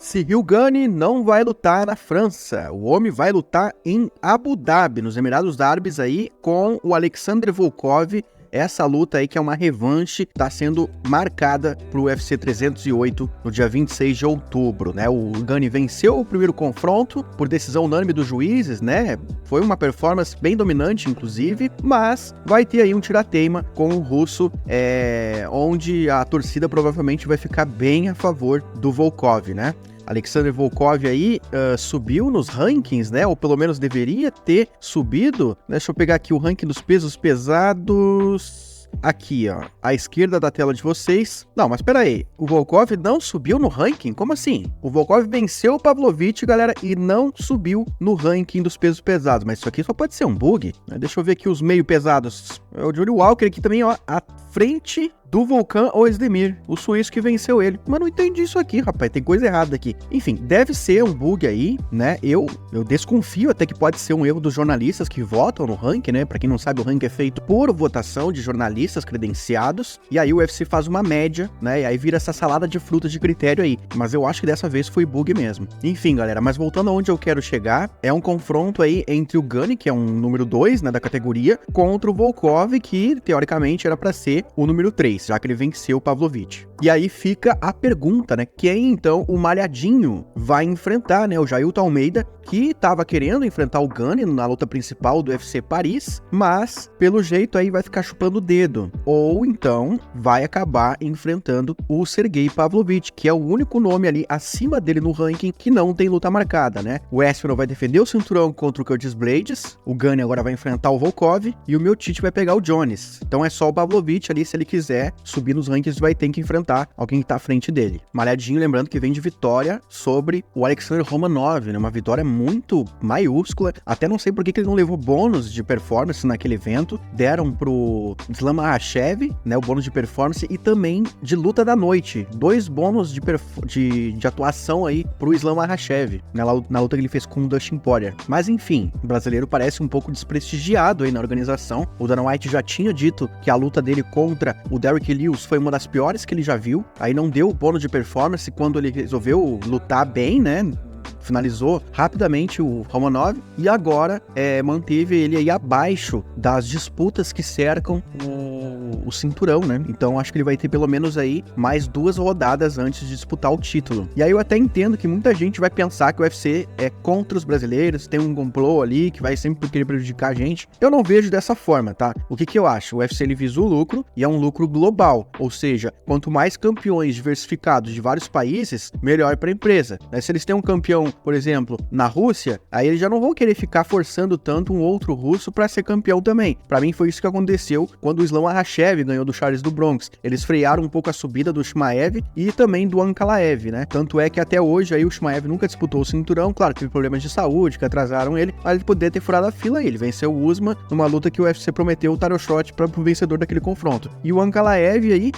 Cyril Gane não vai lutar na França. O homem vai lutar em Abu Dhabi, nos Emirados Árabes aí, com o Alexander Volkov. Essa luta aí que é uma revanche, está sendo marcada para o UFC 308 no dia 26 de outubro, né? O Gane venceu o primeiro confronto por decisão unânime dos juízes, né? Foi uma performance bem dominante, inclusive, mas vai ter aí um tirateima com o russo, onde a torcida provavelmente vai ficar bem a favor do Volkov, né? Alexander Volkov aí subiu nos rankings, né? Ou pelo menos deveria ter subido. Deixa eu pegar aqui o ranking dos pesos pesados. Aqui, ó, à esquerda da tela de vocês. Não, mas pera aí. O Volkov não subiu no ranking? Como assim? O Volkov venceu o Pavlovich, galera, e não subiu no ranking dos pesos pesados. Mas isso aqui só pode ser um bug, né? Deixa eu ver aqui os meio pesados. É o Johnny Walker aqui também, ó, à frente do Volkan Oezdemir, o suíço que venceu ele. Mas não entendi isso aqui, rapaz, tem coisa errada aqui. Enfim, deve ser um bug aí, né? Eu desconfio até que pode ser um erro dos jornalistas que votam no ranking, né? Pra quem não sabe, o ranking é feito por votação de jornalistas credenciados, e aí o UFC faz uma média, né? E aí vira essa salada de frutas de critério aí. Mas eu acho que dessa vez foi bug mesmo. Enfim, galera, mas voltando aonde eu quero chegar, é um confronto aí entre o Gane, que é um número 2, né, da categoria, contra o Volkov, que teoricamente era pra ser o número 3. Já que ele venceu o Pavlovich. E aí fica a pergunta, né? Quem então o Malhadinho vai enfrentar, né? O Jailton Almeida, que tava querendo enfrentar o Gane na luta principal do UFC Paris, mas pelo jeito aí vai ficar chupando o dedo. Ou então vai acabar enfrentando o Sergei Pavlovich, que é o único nome ali acima dele no ranking que não tem luta marcada, né? O Aspinall vai defender o cinturão contra o Curtis Blades, o Gane agora vai enfrentar o Volkov e o Miocic vai pegar o Jones. Então é só o Pavlovich ali, se ele quiser subir nos rankings, vai ter que enfrentar alguém que tá à frente dele. Malhadinho, lembrando que vem de vitória sobre o Alexander Romanov, né? Uma vitória muito maiúscula. Até não sei por que ele não levou bônus de performance naquele evento. Deram pro Islam Makhachev, né? O bônus de performance e também de luta da noite. 2 bônus de atuação aí pro Islam Makhachev, né? Na luta que ele fez com o Dustin Poirier. Mas enfim, o brasileiro parece um pouco desprestigiado aí na organização. O Dana White já tinha dito que a luta dele contra o Derrick Lewis foi uma das piores que ele já viu, aí não deu o bônus de performance quando ele resolveu lutar bem, né? Finalizou rapidamente o Romanov e agora manteve ele aí abaixo das disputas que cercam o cinturão, né? Então acho que ele vai ter pelo menos aí mais 2 rodadas antes de disputar o título. E aí eu até entendo que muita gente vai pensar que o UFC é contra os brasileiros, tem um complô ali que vai sempre querer prejudicar a gente. Eu não vejo dessa forma, tá? O que eu acho? O UFC ele visa o lucro e é um lucro global, ou seja, quanto mais campeões diversificados de vários países, melhor para a empresa, né? Se eles têm um campeão, por exemplo, na Rússia, aí eles já não vão querer ficar forçando tanto um outro russo para ser campeão também. Para mim foi isso que aconteceu quando o Islam Makhachev ganhou do Charles do Bronx. Eles frearam um pouco a subida do Chimaev e também do Ankalaev, né? Tanto é que até hoje aí o Chimaev nunca disputou o cinturão, claro, teve problemas de saúde que atrasaram ele, mas ele poderia ter furado a fila aí. Ele venceu o Usman numa luta que o UFC prometeu o title shot para o vencedor daquele confronto. E o Ankalaev aí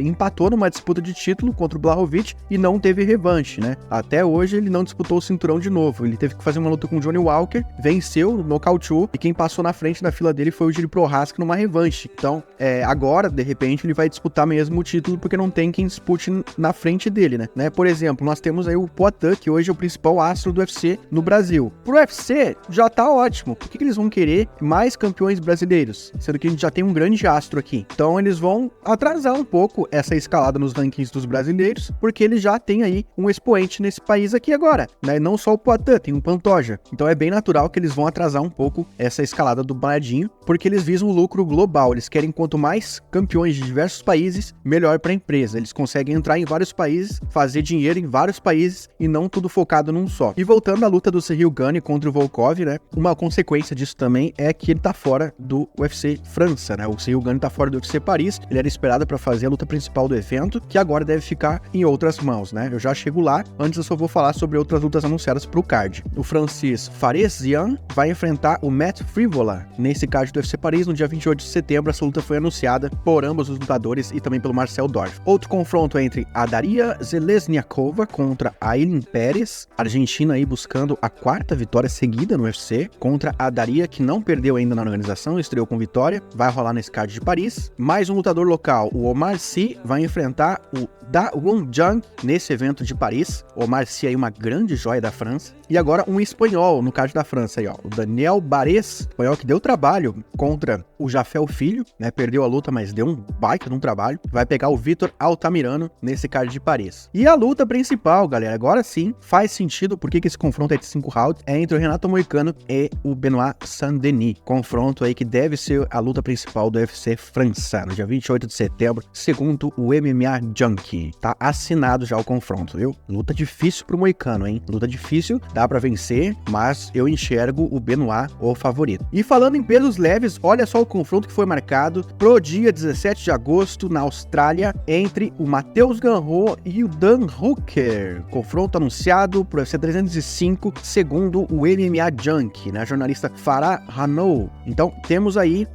empatou numa disputa de título contra o Blachowicz e não teve revanche, né? Até hoje ele não disputou o cinturão de novo. Ele teve que fazer uma luta com o Johnny Walker, venceu, nocauteou, e quem passou na frente da fila dele foi o Jiri Prochazka numa revanche. Então, agora, de repente, ele vai disputar mesmo o título, porque não tem quem dispute na frente dele, né? Por exemplo, nós temos aí o Poatan, que hoje é o principal astro do UFC no Brasil. Pro UFC, já tá ótimo. Por que eles vão querer mais campeões brasileiros? Sendo que a gente já tem um grande astro aqui. Então, eles vão atrasar um pouco essa escalada nos rankings dos brasileiros, porque eles já têm aí um expoente nesse país aqui agora, né? Não só o Poatan, tem um Pantoja. Então é bem natural que eles vão atrasar um pouco essa escalada do Malhadinho, porque eles visam o lucro global. Eles querem quanto mais campeões de diversos países, melhor para a empresa. Eles conseguem entrar em vários países, fazer dinheiro em vários países e não tudo focado num só. E voltando à luta do Cyril Gane contra o Volkov, né? Uma consequência disso também é que ele tá fora do UFC França, né? O Cyril Gane tá fora do UFC Paris. Ele era esperado para fazer a luta principal do evento, que agora deve ficar em outras mãos, né? Eu já chego lá. Antes eu só vou falar sobre outras lutas anunciadas pro card. O francês Fares Zian vai enfrentar o Matt Frivola nesse card do UFC Paris no dia 28 de setembro. Essa luta foi anunciada anunciada por ambos os lutadores e também pelo Marcel Dorff. Outro confronto entre a Daria Zelezniakova contra a Ailin Pérez, Argentina aí buscando a 4ª vitória seguida no UFC, contra a Daria, que não perdeu ainda na organização, estreou com vitória, vai rolar nesse card de Paris. Mais um lutador local, o Omar Sy, vai enfrentar o Da Won Jung nesse evento de Paris. O Omar Sy aí uma grande joia da França. E agora um espanhol no card da França aí, ó, o Daniel Bares, espanhol que deu trabalho contra o Jafel Filho, né, perdeu a luta, mas deu um baita de um trabalho. Vai pegar o Vitor Altamirano nesse card de Paris. E a luta principal, galera, agora sim faz sentido porque que esse confronto é de 5 rounds, é entre o Renato Moicano e o Benoit Saint-Denis. Confronto aí que deve ser a luta principal do UFC França, no dia 28 de setembro, segundo o MMA Junkie. Tá assinado já o confronto, viu? Luta difícil pro Moicano, hein? Luta difícil, dá pra vencer, mas eu enxergo o Benoit o favorito. E falando em pesos leves, olha só o confronto que foi marcado pro dia 17 de agosto na Austrália entre o Matheus Gamrot e o Dan Hooker. Confronto anunciado pro UFC 305, segundo o MMA Junkie, né? A jornalista Farah Hanou. Então, temos aí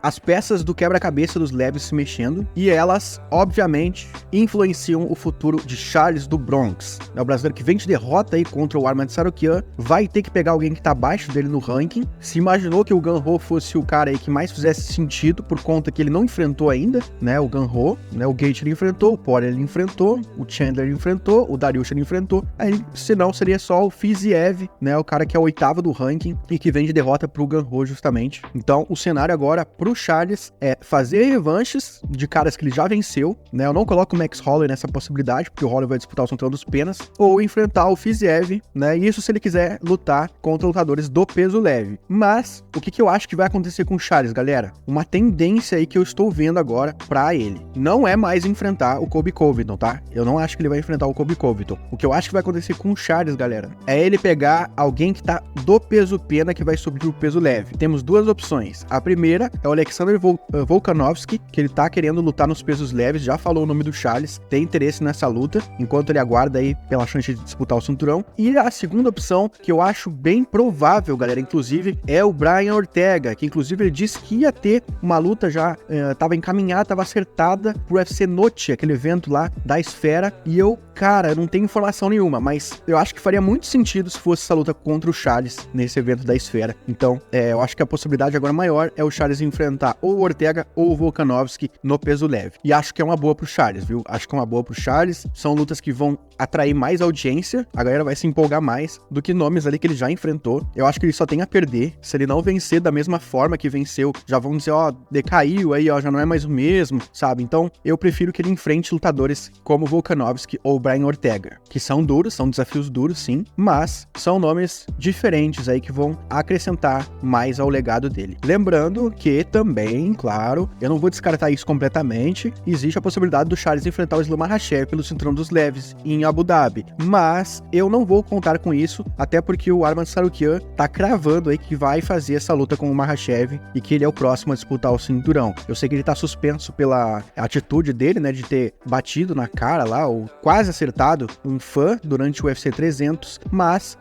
as peças do quebra-cabeça dos leves se mexendo e elas, obviamente, influenciam o futuro de Charles do Bronx. É o brasileiro que vem de derrota aí contra o Arman Tsarukyan, vai ter que pegar alguém que tá abaixo dele no ranking. Se imaginou que o Gamrot fosse o cara aí que mais fizesse sentido, por conta que ele não enfrentou ainda, né, o Gamrot, né, o Gate ele enfrentou, o Poirier ele enfrentou, o Chandler ele enfrentou, o Dariush ele enfrentou, aí senão seria só o Fiziev, né, o cara que é o 8º do ranking e que vem de derrota pro Gamrot justamente. Então o cenário agora pro Charles é fazer revanches de caras que ele já venceu, né, eu não coloco o Max Holloway nessa possibilidade, porque o Holloway vai disputar o cinturão dos penas, ou enfrentar o Fiziev, né, isso se ele quiser lutar contra lutadores do peso leve. Mas o que eu acho que vai acontecer com o Charles, galera? Uma tendência aí que eu estou vendo agora pra ele não é mais enfrentar o Colby Covington, tá? Eu não acho que ele vai enfrentar o Colby Covington. O que eu acho que vai acontecer com o Charles, galera, é ele pegar alguém que tá do peso pena que vai subir o peso leve. Temos duas opções. A primeira é o Alexander Volkanovski, que ele tá querendo lutar nos pesos leves, já falou o nome do Charles, tem interesse nessa luta, enquanto ele aguarda aí pela chance de disputar o cinturão. E a segunda opção, que eu acho bem provável, galera, inclusive, é o Brian Ortega, que inclusive ele disse que ia ter uma luta já, tava encaminhada, tava acertada pro UFC Noche, aquele evento lá da Esfera, e eu, cara, não tenho informação nenhuma, mas eu acho que faria muito sentido se fosse essa luta contra o Charles nesse evento da Esfera. Então, eu acho que a possibilidade agora maior é o Charles enfrentar ou o Ortega ou o Volkanovski no peso leve. E acho que é uma boa pro Charles, viu? Acho que é uma boa pro Charles. São lutas que vão atrair mais audiência, a galera vai se empolgar mais do que nomes ali que ele já enfrentou. Eu acho que ele só tem a perder. Se ele não vencer da mesma forma que venceu, já vão dizer, ó, decaiu aí, ó, já não é mais o mesmo, sabe? Então, eu prefiro que ele enfrente lutadores como Volkanovski ou Brian Ortega, que são duros, são desafios duros, sim, mas são nomes diferentes aí que vão acrescentar mais ao legado dele. Lembrando que também, claro, eu não vou descartar isso completamente, existe a possibilidade do Charles enfrentar o Islam Makhachev pelo cinturão dos leves em Abu Dhabi, mas eu não vou contar com isso, até porque o Arman Tsarukyan tá cravando aí que vai fazer essa luta com o Makhachev e que ele é o próximo a disputar o cinturão. Eu sei que ele tá suspenso pela atitude dele, né, de ter batido na cara lá, ou quase acertado um fã durante o UFC 300, mas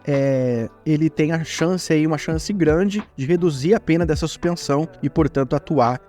ele tem a chance aí, uma chance grande de reduzir a pena dessa suspensão e, portanto, atuar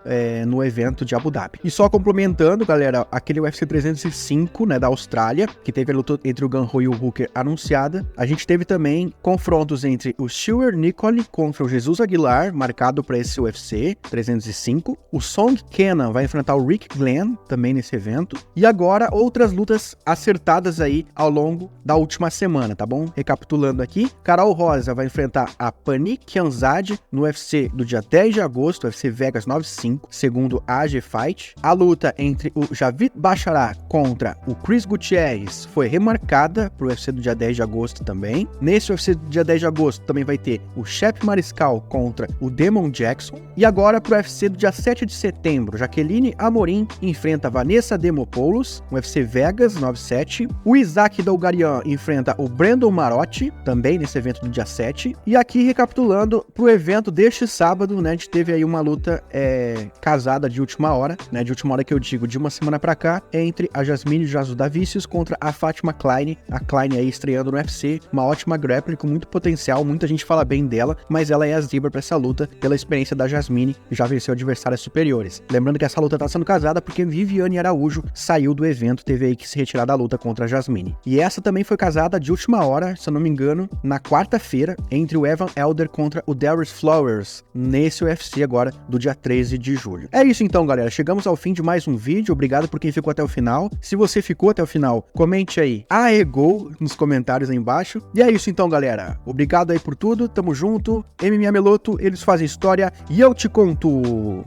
no evento de Abu Dhabi. E só complementando, galera, aquele UFC 305, né, da Austrália, que teve a luta entre o Gamrot e o Hooker anunciada, a gente teve também confrontos entre o Stuart Nicoli contra o Jesus Aguilar, marcado para esse UFC 305. O Song Kenan vai enfrentar o Rick Glenn, também nesse evento. E agora, outras lutas acertadas aí ao longo da última semana, tá bom? Recapitulando aqui, Carol Rosa vai enfrentar a Pani Kianzad no UFC do dia 10 de agosto, UFC Vegas 95, segundo a AG Fight. A luta entre o Javid Basharat contra o Chris Gutierrez foi remarcada para o UFC do dia 10 de agosto também. Nesse UFC do dia 10 de agosto também vai ter o Shep Mariscal contra o Demon Jackson. E agora para o UFC do dia 7 de setembro, Jaqueline Amorim enfrenta Vanessa Demopoulos, no UFC Vegas 97, 7. O Isaac Dolgarian enfrenta o Brandon Marotti, também nesse evento do dia 7. E aqui, recapitulando, pro evento deste sábado, né, a gente teve aí uma luta casada de última hora, né, de última hora que eu digo, de uma semana pra cá, entre a Jasmine Jasudavicius contra a Fatima Klein. A Klein aí estreando no UFC, uma ótima grappler com muito potencial, muita gente fala bem dela, mas ela é a zebra pra essa luta, pela experiência da Jasmine, que já venceu adversárias superiores. Lembrando que essa luta tá sendo casada porque Viviane Araújo saiu do evento, teve aí que se retirar da luta contra a Jasmine. E essa também foi casada de última hora, se eu não me engano, na quarta-feira, entre o Evan Elder contra o Darius Flowers, nesse UFC agora, do dia 13 de julho. É isso então, galera, chegamos ao fim de mais um vídeo, obrigado por quem ficou até o final. Se você ficou até o final, comente aí AEGO nos comentários aí embaixo. E é isso então, galera, obrigado aí por tudo, tamo junto, MMA Meloto, eles fazem história e eu te conto!